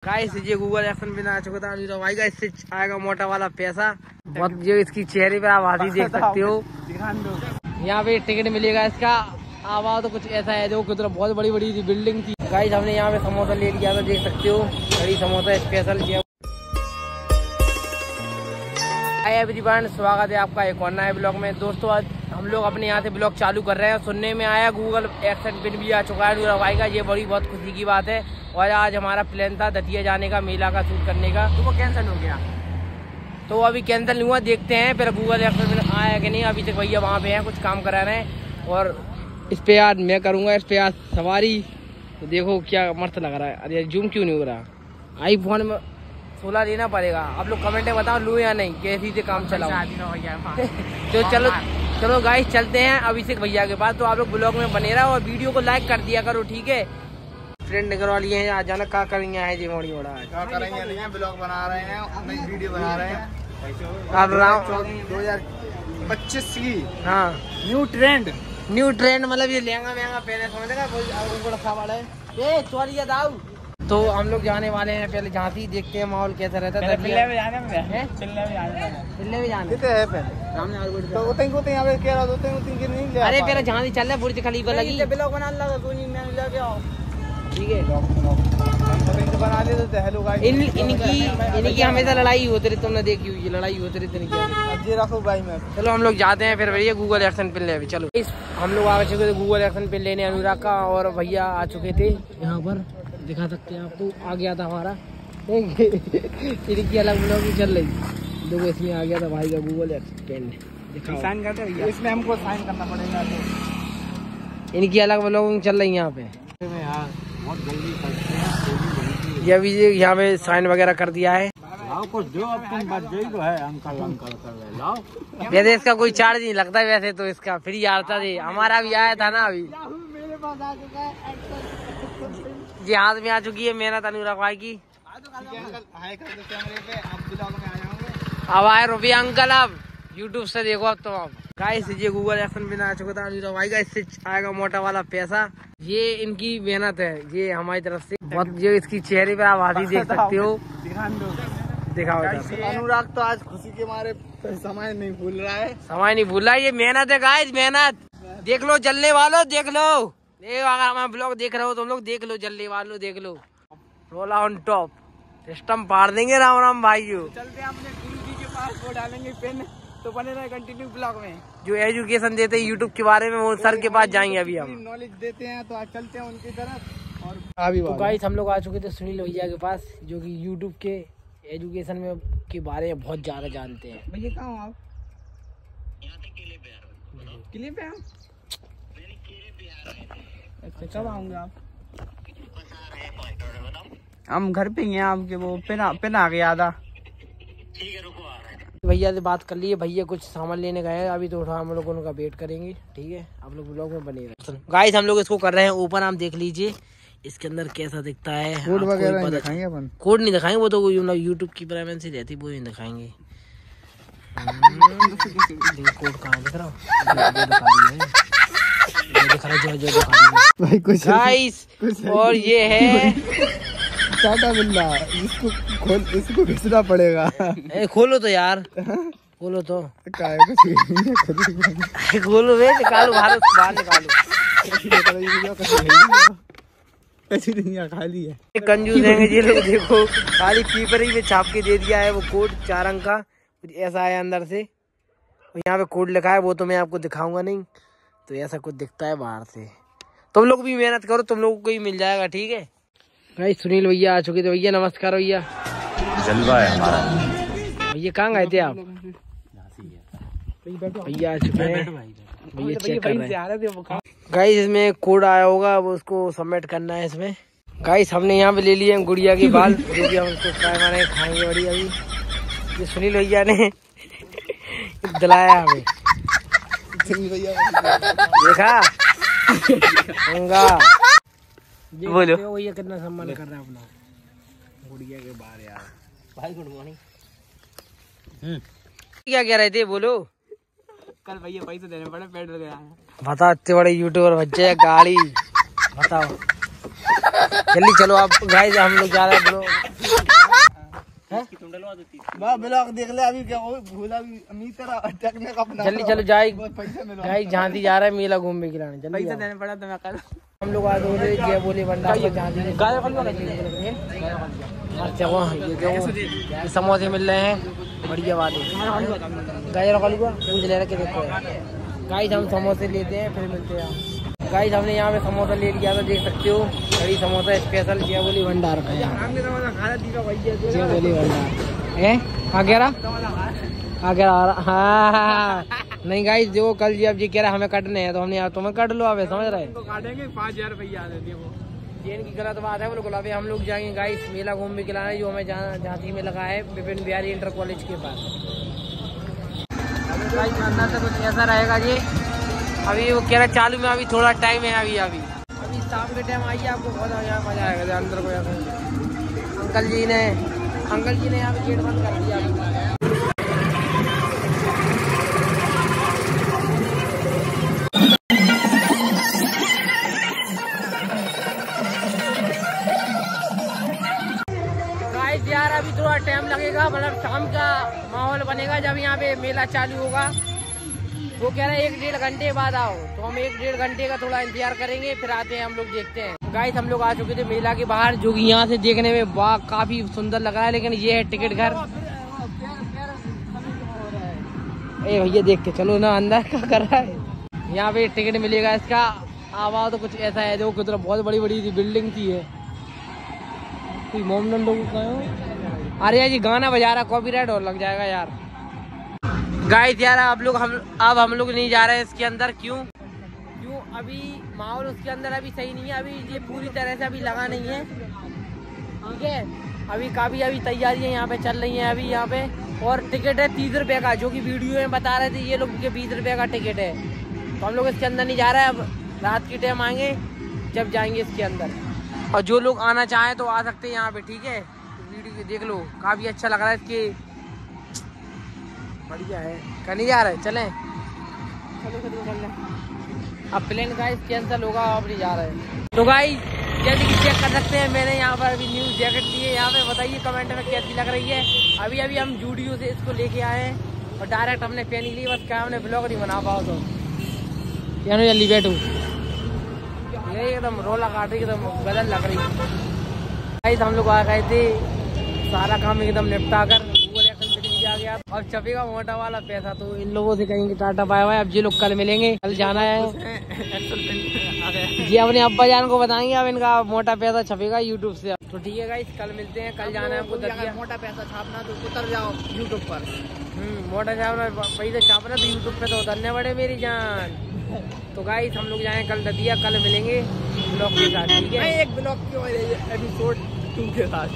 Guys ये Google action बिना आ चुका था तो भाई का इससे आएगा मोटा वाला पैसा। बहुत जो इसकी चेहरे पे आप हाथी देख सकते हो। यहाँ पे टिकट मिलेगा इसका। आवाज तो कुछ ऐसा है जो कितना बहुत बड़ी बड़ी बिल्डिंग थी। गाइस हमने यहाँ पे समोसा ले लिया था, देख सकते हो बड़ी समोसा स्पेशल किया। हाय एवरीवन, स्वागत है आपका एक और नए ब्लॉग में। दोस्तों आज हम लोग अपने यहाँ से ब्लॉग चालू कर रहे हैं। सुनने में आया गूगल एक्शन पिन भी आ चुका है नूरा भाई का, ये बड़ी बहुत खुशी की बात है। और आज हमारा प्लान था दतिया जाने का, मेला का शूट करने का, तो वो कैंसिल हो गया। तो अभी कैंसिल नहीं हुआ, देखते हैं फिर गूगल एक्शन पिन आया कि नहीं। अभी तक भैया वहाँ पे हैं, कुछ काम करा रहे हैं। और इस पे आज मैं करूँगा, इस पे आज सवारी। तो देखो क्या मस्त लग रहा है। अरे जूम क्यों नहीं हो रहा। आईफोन में 16 लेना पड़ेगा। आप लोग कमेंट में बताओ लूँ या नहीं, कैसी से काम चलाओ। तो चलो गाइस चलते हैं अभिषेक भैया के पास। तो आप लोग ब्लॉग में बने रहो और वीडियो को लाइक कर दिया करो, ठीक है। फ्रेंड करवा लिए हैं, आज जाना क्या करेंगे है जी मोड़ी बड़ा क्या करेंगे नहीं है, ब्लॉग बना रहे हैं, नई वीडियो बना रहे हैं। अब 2025 की हाँ न्यू ट्रेंड मतलब ये लहंगा महंगा पहने समझेगा कोई सवाल है ये चोरी दाऊ। तो हम लोग जाने वाले हैं पहले झांसी, देखते हैं माहौल कैसा रहता है। पिल्ले में जाने अरे पहले झांसी चल रहे, बुर्ज खलीफा लगी ब्लॉग बना लगा, ठीक है। बना दे तो इनकी हमेशा लड़ाई होती रही, तुमने देखी हुई लड़ाई होती रही। रखो भाई मैं चलो हम लोग जाते हैं फिर भैया गूगल एक्शन पिन ले। चलो हम लोग आ चुके थे गूगल एक्शन पिन लेने अनुराग का, और भैया आ चुके थे यहाँ पर, दिखा सकते हैं आपको। आ गया था हमारा इनकी अलग ब्लॉगिंग चल रही, देखो इसमें आ गया था भाई का गूगल एक्शन पिन। साइन करते भैया, इसमें हमको साइन करना पड़ेगा। तो इनकी अलग ब्लॉगिंग चल रही यहाँ पे, बहुत जल्दी करते हैं। ये अभी यहाँ पे साइन वगैरह कर दिया है। कुछ जो अब तुम बात जो तो है अंकल कर लाओ। वैसे इसका कोई चार्ज नहीं लगता, वैसे तो इसका फ्री आता थे। हमारा भी आया था ना अभी, मेरे पास आ चुका है। जी हाथ में आ चुकी है मेहनत अनुराग भाई की। अब आए रुपये अंकल, अब यूट्यूब से देखो अब तो। अब गाइस ये गूगल एक्शन बिना आ चुका था अनुराग भाई का, इससे आएगा मोटा वाला पैसा। ये इनकी मेहनत है, ये हमारी तरफ से बहुत। जो इसकी चेहरे पे आप हाथी देख सकते हो, दिखाओ अनुराग तो आज खुशी के मारे समय नहीं भूल रहा है। समय नहीं भूल रहा है, ये मेहनत है गाइस, मेहनत। देख लो जलने वालों, देख लो। अगर हमारा ब्लॉग देख रहे हो तुम लोग, देख लो जलने वालों, देख लो। रोला ऑन टॉप सिस्टम पार देंगे राम राम भाइयों। चलते हैं अपने गुरु जी के पास, वो डालेंगे पेन, तो बने रहे कंटिन्यू ब्लॉग में। जो एजुकेशन देते हैं यूट्यूब के बारे में, वो सर के पास जाएंगे अभी हम। नॉलेज देते हैं तो आज चलते हैं उनकी तरफ। और अभी तो गाइस हम लोग आ चुके थे सुनील भैया के पास, जो कि यूट्यूब के एजुकेशन में के बारे में बहुत ज्यादा जानते हैं। भैया कहाँ हो आप? किले पे आप? अच्छा कब आऊंगे आप? हम घर पे ही हैं आपके, वो पेन आ गया था। ठीक है रुको आ रहे हैं। भैया से बात कर लिए, भैया कुछ सामान लेने गए हैं अभी, तो हम लोग उनका वेट करेंगे, ठीक है। आप लोग ब्लॉग में बने रहे। गाइस हम लोग इसको कर रहे हैं ओपन, आप देख लीजिए इसके अंदर कैसा दिखता है। कोड वगैरह नहीं दिखाएंगे अपन, कोड नहीं दिखाएंगे, वो तो यूट्यूब की प्राइवेसी रहती, वो नहीं दिखाएंगे। कोड कहाँ दिख रहा भाई कुछ गाइस। और ये है टाटा बिल्ला, इसको घिसना पड़ेगा। खोलो तो यार, खोलो तो खोलो वे, निकालो बाहर निकालो। खाली है, कंजूस है ये लोग। देखो खाली पीपर ही में छाप के दे दिया है वो कोड, 4 अंक का कुछ ऐसा है अंदर से। यहाँ पे कोड लिखा है, वो तो मैं आपको दिखाऊंगा नहीं। तो ऐसा कुछ दिखता है बाहर से। तुम लोग भी मेहनत करो, तुम लोगों को ही मिल जाएगा, ठीक है। भाई सुनील भैया आ चुके थे। भैया नमस्कार भैया। जलवा है हमारा। भैया कहाँ गए थे आप? भैया आ चुके हैं, भैया चेक कर रहे हैं। गाइस इसमें कोड आया होगा, वो उसको सबमिट करना है इसमें। गाइस हमने यहाँ पे ले लिए हैं गुड़िया के बाल, जो कि हम उसको फ्राई मारे खाएंगे बड़ी अभी। ये सुनील भैया ने दिलाया हमें, देखा बोलो भैया कितना सम्मान कर रहा है अपना गुड़िया के बाहर। यार भाई गुड मॉर्निंग। क्या कह रहे थे बोलो? कल भैया पैसे देने पड़े, पेट्रोल गया। बता इतने बड़े यूट्यूबर बच्चे गाड़ी बताओ। जल्दी चलो आप गाइस, हम लोग जा रहे हैं ब्रो। ब्लॉग देख ले अभी क्या भूला टेक्निक अपना। जल्दी चलो जाए भाई झांसी जा रहा है मेला घूमने के लिए। जल्दी पैसा देने पड़ा तो मैं कल हम लोग आज जय बोले भंडार अच्छा वहाँ ये समोसे मिल रहे हैं बढ़िया वाले गाजर का हलवा पूछ ले रखे देखो गाइस हम समोसे लेते हैं फिर मिलते हैं। गाइस हमने यहाँ पे समोसा ले लिया था देख सकते हो बड़ी समोसा स्पेशल जय बोली भंडार का जय बोली भंडार है हाँ कह रहा हाँ नहीं गाइस जो कल जी अब जी कह रहा हमें कटने हैं तो हमने यार तुम्हें कट लो अब समझ रहे काटेंगे 5000 रुपया ये इनकी गलत बात है बिल्कुल। अभी हम लोग जाएंगे गाइस मेला घूमने के लिए जो हमें झांसी में लगा है विपिन बिहारी इंटर कॉलेज के पास। गाइस अंदर से कुछ ऐसा रहेगा जी। अभी वो कह रहा चालू में अभी थोड़ा टाइम है अभी शाम के टाइम आइए आपको बहुत मजा आएगा अंदर को। अंकल जी ने यहाँ पे गेट बंद कर दिया। यार अभी थोड़ा टाइम लगेगा मतलब शाम का माहौल बनेगा जब यहाँ पे मेला चालू होगा। वो कह रहे हैं 1-1.5 घंटे बाद आओ तो हम 1-1.5 घंटे का थोड़ा इंतजार करेंगे फिर आते हैं हम लोग देखते हैं। गाइस हम लोग आ चुके थे मेला के बाहर जो कि यहाँ से देखने में काफी सुंदर लग रहा है लेकिन ये है टिकट घर। ए भैया देख के चलो ना अंदर क्या कर रहा है। यहाँ पे टिकट मिलेगा इसका आवाज तो कुछ ऐसा है जो कितना बहुत बड़ी बिल्डिंग थी है कोई मोमडन लोगों का। अरे जी गाना बजा रहा कॉपीराइट और लग जाएगा यार। गाइस यार अब हम लोग नहीं जा रहे हैं इसके अंदर। क्यों अभी माहौल उसके अंदर अभी सही नहीं है। अभी ये पूरी तरह से अभी लगा नहीं है ठीक है। अभी काफी तैयारियां यहाँ पे चल रही हैं अभी यहाँ पे। और टिकट है 30 रुपये का जो कि वीडियो में बता रहे थे ये लोग के 20 रुपये का टिकट है। तो हम लोग इसके अंदर नहीं जा रहे हैं। अब रात के टाइम आएंगे जब जाएंगे इसके अंदर। और जो लोग आना चाहें तो आ सकते हैं यहाँ पे ठीक है। वीडियो देख लो काफी अच्छा लग रहा है इसके बढ़िया है। कहीं जा रहे चलें चलो अब प्लेन गाइस कैंसिल होगा अब नहीं जा रहे। तो गाइस जैसे कि चेक कर सकते हैं मैंने यहाँ पर अभी न्यू जैकेट ली है। यहाँ पे बताइए कमेंट में कैसी लग रही है। अभी हम जूडियो से इसको लेके आए हैं और डायरेक्ट हमने पहनी ली। बस क्या हमने ब्लॉग नहीं बना पाओ तो क्या जल्दी बैठू एकदम रोला काट रही एकदम गलत लग रही है। हम लोग आ गए थे सारा काम एकदम निपटा कर आ गया। अब छपेगा मोटा वाला पैसा तो इन लोगों से कहेंगे टाटा बाय बाय। अब ये लोग कल मिलेंगे कल जाना है ये अपने अब्बा जान को बताएंगे। अब इनका मोटा पैसा छपेगा यूट्यूब से। तो ठीक है गाइस कल मिलते हैं। कल जाना है हमको मोटा पैसा छापना तो उतर जाओ यूट्यूब पर। मोटा छापना पैसा छापना तो यूट्यूब पे तो उतरने पड़े मेरी जान। तो गाइस हम लोग जाएं कल दतिया। कल मिलेंगे ब्लॉग के साथ ठीक है। एक ब्लॉग के एपिसोड 2 के साथ।